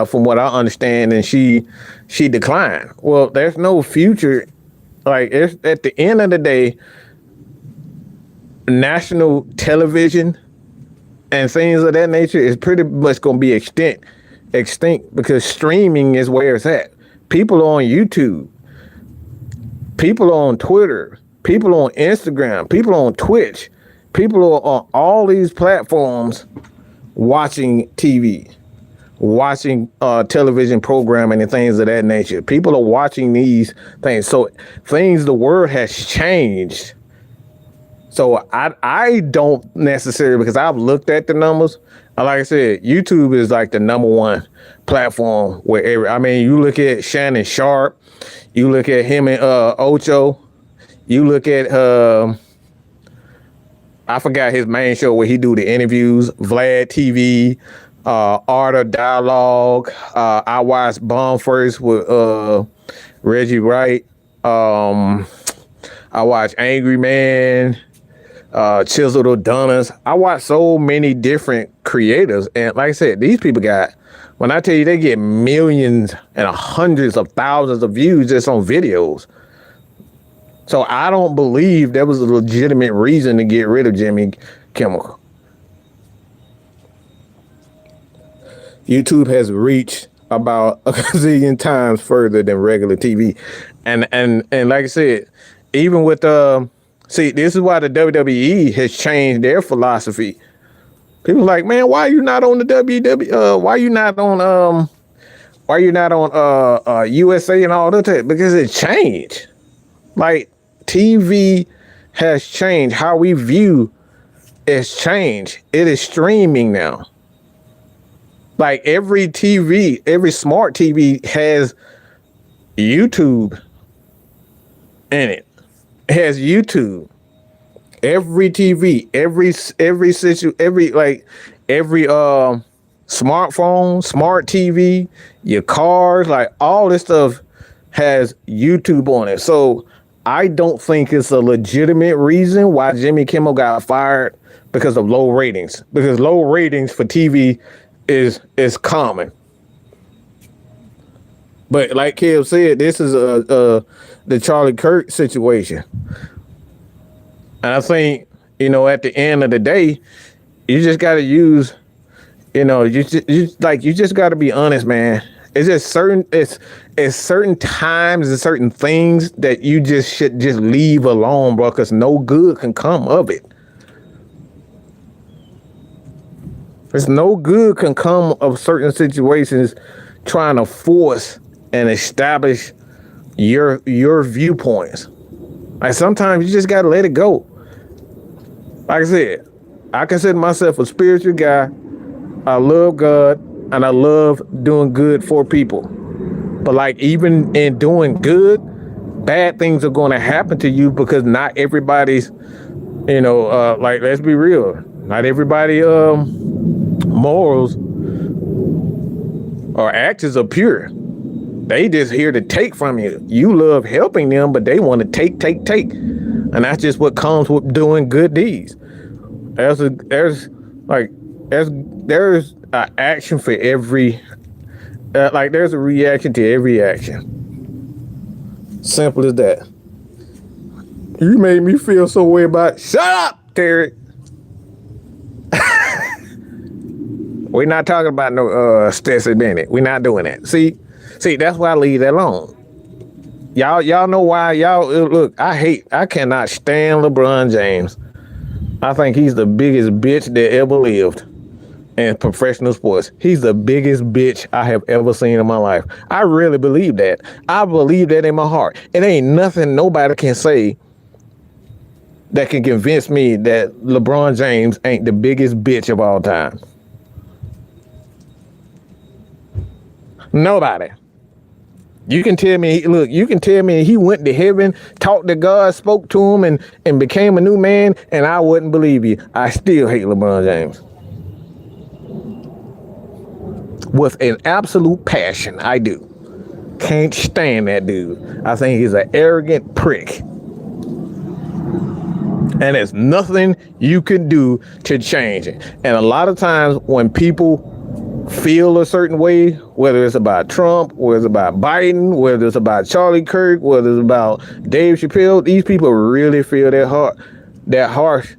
from what I understand, and she declined. Well, there's no future. Like, it's, at the end of the day, national television and things of that nature is pretty much going to be extinct because streaming is where it's at. People on YouTube, people on Twitter, people on Instagram, people on Twitch, people are on all these platforms watching TV, watching television programming and things of that nature. People are watching these things. So the world has changed. So I don't necessarily, because I've looked at the numbers. Like I said, YouTube is like the number one platform where you look at Shannon Sharp, you look at him and Ocho, you look at I forgot his main show where he do the interviews, Vlad TV, Art of Dialogue. I watched Bomb First with Reggie Wright. I watched Angry Man, Chiseled O'Donnell's. I watch so many different creators. And like I said, these people when I tell you they get millions and hundreds of thousands of views just on videos. So I don't believe there was a legitimate reason to get rid of Jimmy Kimmel. YouTube has reached about a gazillion times further than regular TV. And like I said, even with this is why the WWE has changed their philosophy. People are like, man, why are you not on the WWE? Why are you not on USA and all that? Because it changed. Like, TV has changed. How we view is changed. It is streaming now. Like every TV, every smart TV has YouTube in it. It has YouTube. Every TV, every smartphone, smart TV, your cars, like all this stuff has YouTube on it. So I don't think it's a legitimate reason why Jimmy Kimmel got fired because of low ratings. Because low ratings for TV is common. But like Kev said, this is the Charlie Kirk situation. And I think, at the end of the day, you just got to use, you just got to be honest, man. It's just certain times and certain things that you just should just leave alone, bro, because no good can come of it. There's no good can come of certain situations trying to force and establish your viewpoints. Like sometimes you just gotta let it go. Like I said, I consider myself a spiritual guy. I love God and I love doing good for people. But like even in doing good, bad things are gonna happen to you because not everybody's, like let's be real, not everybody morals or actions are pure. They just here to take from you. You love helping them, but they want to take. And that's just what comes with doing good deeds. There's an action for every, there's a reaction to every action. Simple as that. You made me feel so way about, shut up, Terry. We're not talking about no Stetson Bennett. We're not doing that. See, that's why I leave that alone. Y'all know why. Look, I cannot stand LeBron James. I think he's the biggest bitch that ever lived in professional sports. He's the biggest bitch I have ever seen in my life. I really believe that. I believe that in my heart. It ain't nothing nobody can say that can convince me that LeBron James ain't the biggest bitch of all time. Nobody. You can tell me he went to heaven, talked to God, spoke to him, and became a new man, and I wouldn't believe you. I still hate LeBron James. With an absolute passion, I do. Can't stand that dude. I think he's an arrogant prick. And there's nothing you can do to change it. And a lot of times when people feel a certain way, whether it's about Trump, whether it's about Biden, whether it's about Charlie Kirk, whether it's about Dave Chappelle, these people really feel that harsh.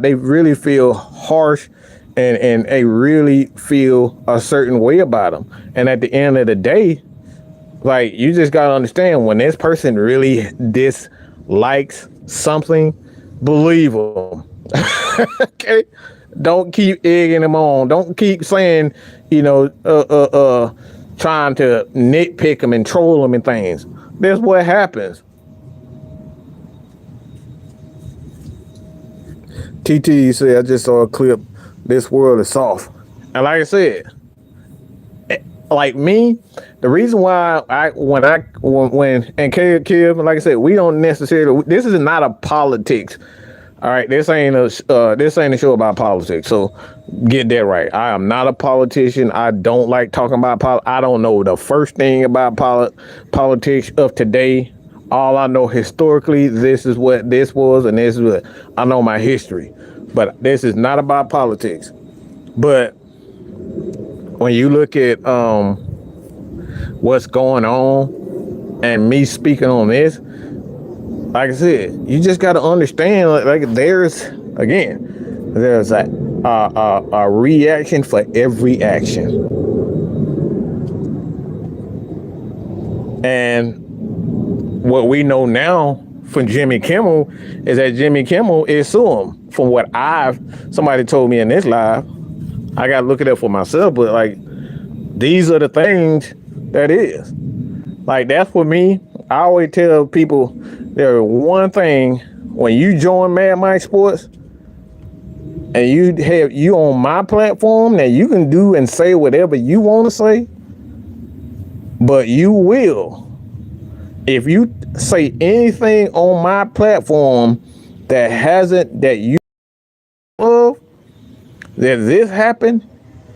They really feel harsh and they really feel a certain way about them. And at the end of the day, like, you just got to understand, when this person really dislikes something, believe them. Okay? Don't keep egging them on. Don't keep saying, trying to nitpick them and troll them and things. That's what happens. TT said, I just saw a clip. This world is soft. And like I said, like me, the reason why when Kev, like I said, we don't necessarily, this is not a politics. All right, this ain't a show about politics. So get that right. I am not a politician. I don't like talking about politics. I don't know the first thing about politics of today. All I know historically, this is what this was, and this is what I know my history. But this is not about politics. But when you look at what's going on and me speaking on this, like I said, you just got to understand, like there's a reaction for every action. And what we know now from Jimmy Kimmel is that Jimmy Kimmel is suing. From what somebody told me in this live, I got to look it up for myself, but like, these are the things that is. Like, that's for me. I always tell people, There's one thing when you join Mad Mike Sports and you on my platform that you can do and say whatever you want to say, but you will. If you say anything on my platform that you love, that this happened,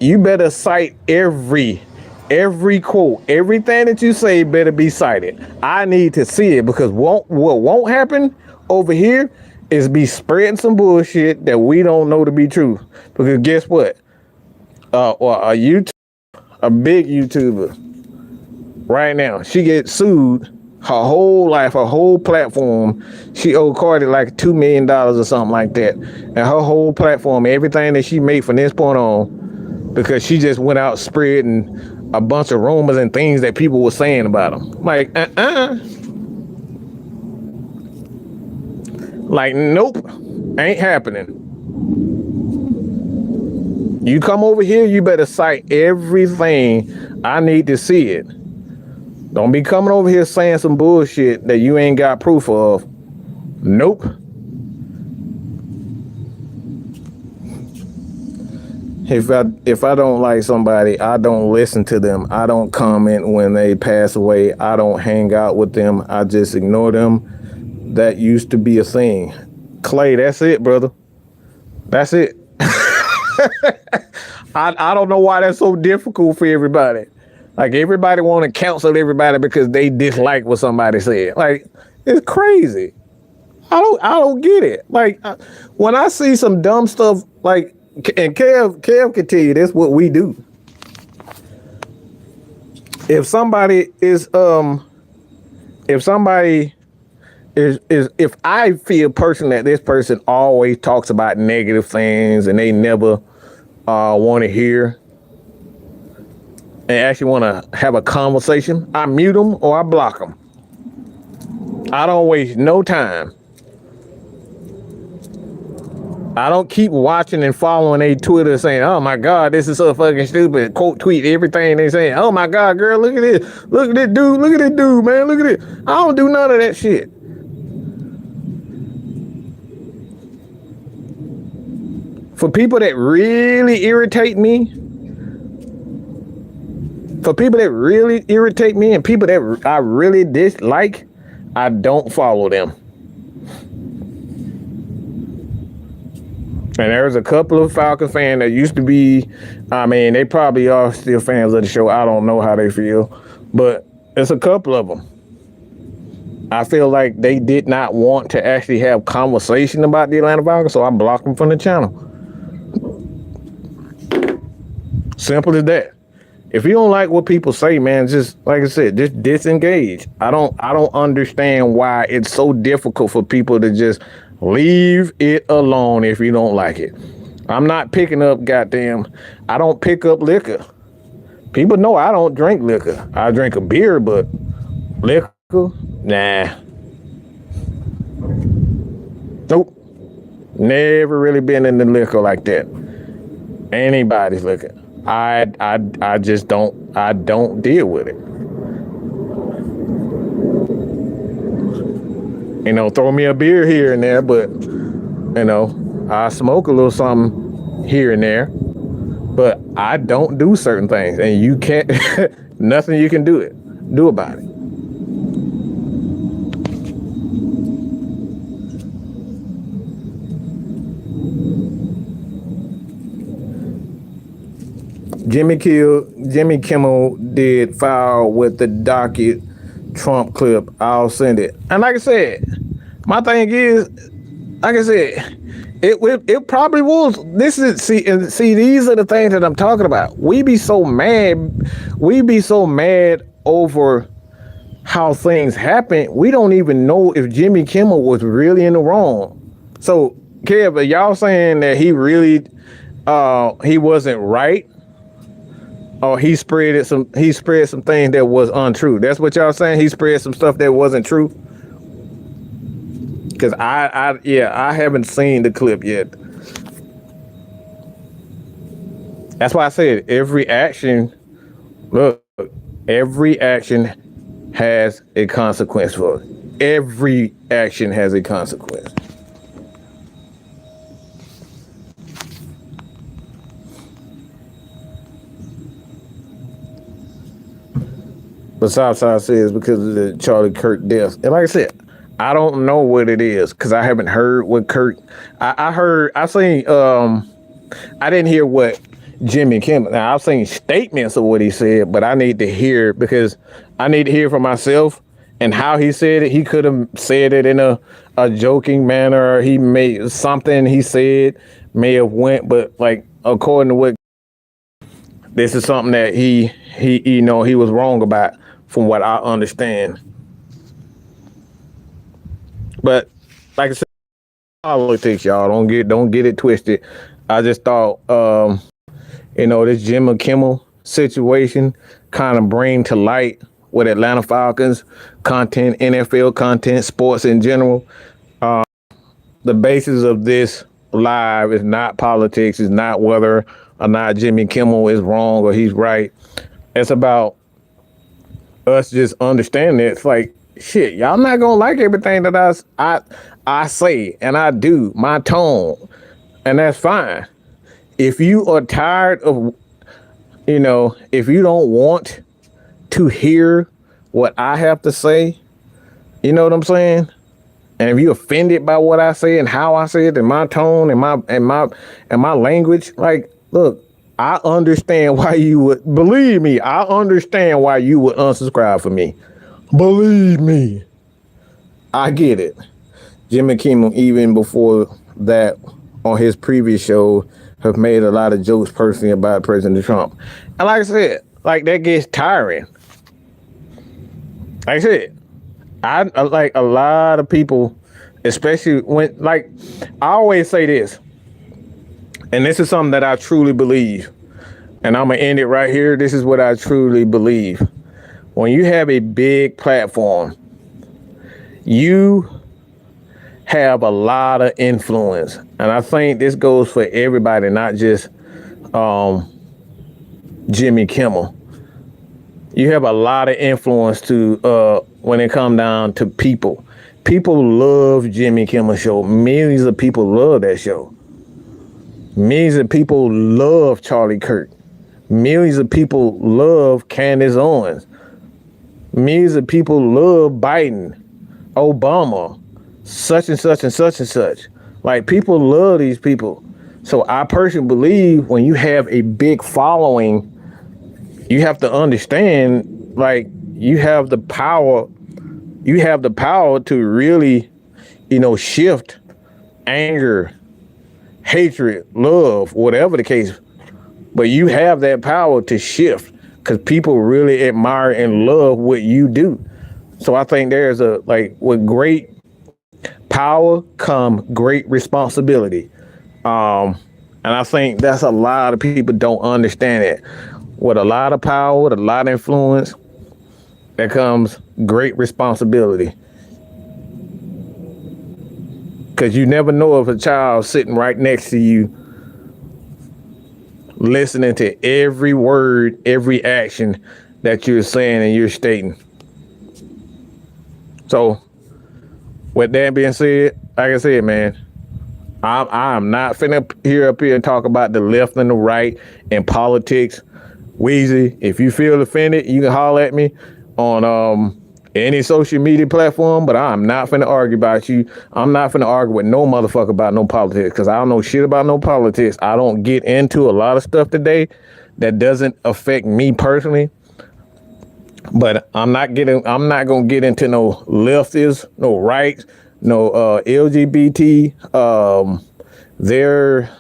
you better cite every quote. Everything that you say better be cited. I need to see it, because what won't happen over here is be spreading some bullshit that we don't know to be true. Because guess what? A big YouTuber right now, she gets sued. Her whole life, her whole platform, she owed Cardi like $2 million or something like that. And her whole platform, everything that she made from this point on, because she just went out spreading a bunch of rumors and things that people were saying about them. Like, Like, nope, ain't happening. You come over here, you better cite everything. I need to see it. Don't be coming over here saying some bullshit that you ain't got proof of. Nope. If I don't like somebody, I don't listen to them. I don't comment when they pass away. I don't hang out with them. I just ignore them. That used to be a thing. Clay, that's it, brother. That's it. I don't know why that's so difficult for everybody. Like, everybody want to counsel everybody because they dislike what somebody said. Like, it's crazy. I don't get it. Like, when I see some dumb stuff, like, and Kev can tell you that's what we do. If somebody is if I feel personally that this person always talks about negative things and they never want to hear and actually want to have a conversation, I mute them or I block them. I don't waste no time. I don't keep watching and following their Twitter saying, oh my God, this is so fucking stupid. Quote tweet everything they saying. Oh my God, girl, look at this. Look at this dude. Look at this dude, man. Look at it. I don't do none of that shit. For people that really irritate me, and people that I really dislike, I don't follow them. And there's a couple of Falcon fans that used to be, I mean, they probably are still fans of the show. I don't know how they feel, but it's a couple of them. I feel like they did not want to actually have conversation about the Atlanta Falcons, so I blocked them from the channel. Simple as that. If you don't like what people say, man, just like I said, just disengage. I don't understand why it's so difficult for people to just leave it alone if you don't like it. I'm not picking up I don't pick up liquor. People know I don't drink liquor. I drink a beer, but liquor, nah. Nope. Never really been into liquor like that. Anybody's liquor. I just don't deal with it. You know, throw me a beer here and there, but you know, I smoke a little something here and there, but I don't do certain things, and you can't nothing you can do about it. Jimmy Kimmel did file with the docket Trump clip. I'll send it. And like I said, my thing is, like I said, it probably was. See, these are the things that I'm talking about. We be so mad over how things happen. We don't even know if Jimmy Kimmel was really in the wrong. So, Kev, are y'all saying that he really he wasn't right? Or he spread some things that was untrue. That's what y'all saying? He spread some stuff that wasn't true? Because I haven't seen the clip yet. That's why I said every action has a consequence for it. Every action has a consequence. But Southside says because of the Charlie Kirk death. And like I said, I don't know what it is because I haven't heard what Kirk. I seen. I didn't hear what Jimmy Kimmel. Now I've seen statements of what he said, but I need to hear because I need to hear for myself and how he said it. He could have said it in a joking manner. Or he made something he said may have went, but like according to what this is something that he he was wrong about from what I understand. But like I said, politics, y'all don't get it twisted. I just thought this Jimmy Kimmel situation kind of bring to light what Atlanta Falcons content, NFL content, sports in general. The basis of this live is not politics, it's not whether or not Jimmy Kimmel is wrong or he's right. It's about us just understanding it. It's like, shit, y'all not gonna like everything that I say and I do, my tone, and that's fine. If you are tired of, if you don't want to hear what I have to say, you know what I'm saying? And if you're offended by what I say and how I say it and my tone and my language, like, look, I understand why you would believe me. I understand why you would unsubscribe for me. Believe me. I get it. Jimmy Kimmel, even before that, on his previous show, have made a lot of jokes personally about President Trump. And like I said, like that gets tiring. Like I said, I like a lot of people, especially when, like, I always say this, and this is something that I truly believe, and I'm gonna end it right here. This is what I truly believe. When you have a big platform, you have a lot of influence, and I think this goes for everybody, not just Jimmy Kimmel. You have a lot of influence to when it comes down to people. People love Jimmy Kimmel show. Millions of people love that show. Millions of people love Charlie Kirk. Millions of people love Candace Owens. Millions of people love Biden, Obama, such and such and such and such. Like, people love these people. So I personally believe when you have a big following, you have to understand, like, you have the power to really, shift anger, hatred, love, whatever the case. But you have that power to shift because people really admire and love what you do. So I think there's with great power come great responsibility. And I think that's a lot of people don't understand it. With a lot of power, with a lot of influence, there comes great responsibility. Because you never know if a child sitting right next to you, listening to every word, every action that you're saying and you're stating. So, with that being said, like I said, man, I'm not finna up here and talk about the left and the right and politics. Weezy, if you feel offended, you can holler at me on any social media platform, but I'm not finna argue about you. I'm not finna argue with no motherfucker about no politics because I don't know shit about no politics. I don't get into a lot of stuff today that doesn't affect me personally. But I'm not gonna get into no leftists, no rights, no LGBT. They're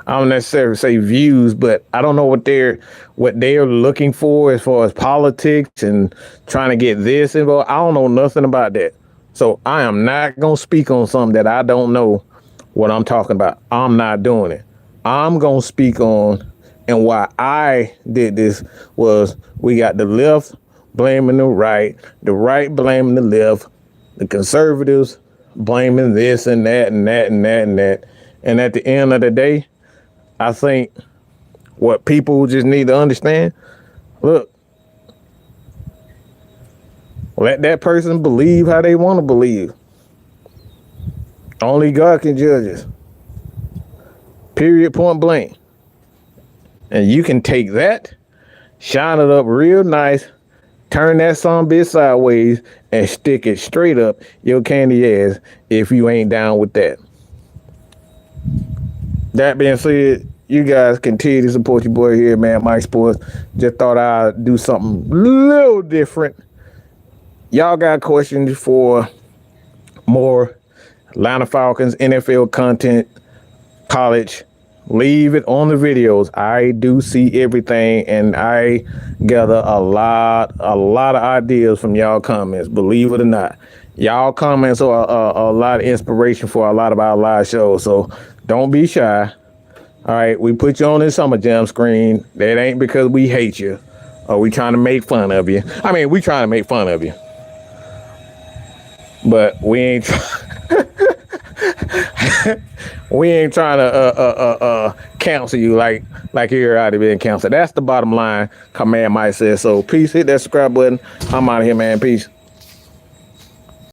I don't necessarily say views, but I don't know what they're looking for as far as politics and trying to get this involved. I don't know nothing about that. So I am not gonna speak on something that I don't know what I'm talking about. I'm not doing it. I'm gonna speak on, and why I did this was we got the left blaming the right blaming the left, the conservatives blaming this and that and that and that and that. And at the end of the day, I think what people just need to understand, look, Let that person believe how they want to believe. Only God can judge us. Period, point blank. And you can take that, shine it up real nice, turn that son sideways, and stick it straight up your candy ass if you ain't down with that. That being said, you guys continue to support your boy here, man, Mike Sports. Just thought I'd do something a little different. Y'all got questions for more Atlanta Falcons, NFL content, college, leave it on the videos. I do see everything, and I gather a lot of ideas from y'all comments, believe it or not. Y'all comments are a lot of inspiration for a lot of our live shows, so don't be shy. All right, we put you on this Summer Jam screen. That ain't because we hate you or we trying to make fun of you. I mean, we trying to make fun of you, but we ain't we ain't trying to counsel you like you're out of being counseled. That's the bottom line. Command Mike says so. Peace. Hit that subscribe button. I'm out of here, man. Peace.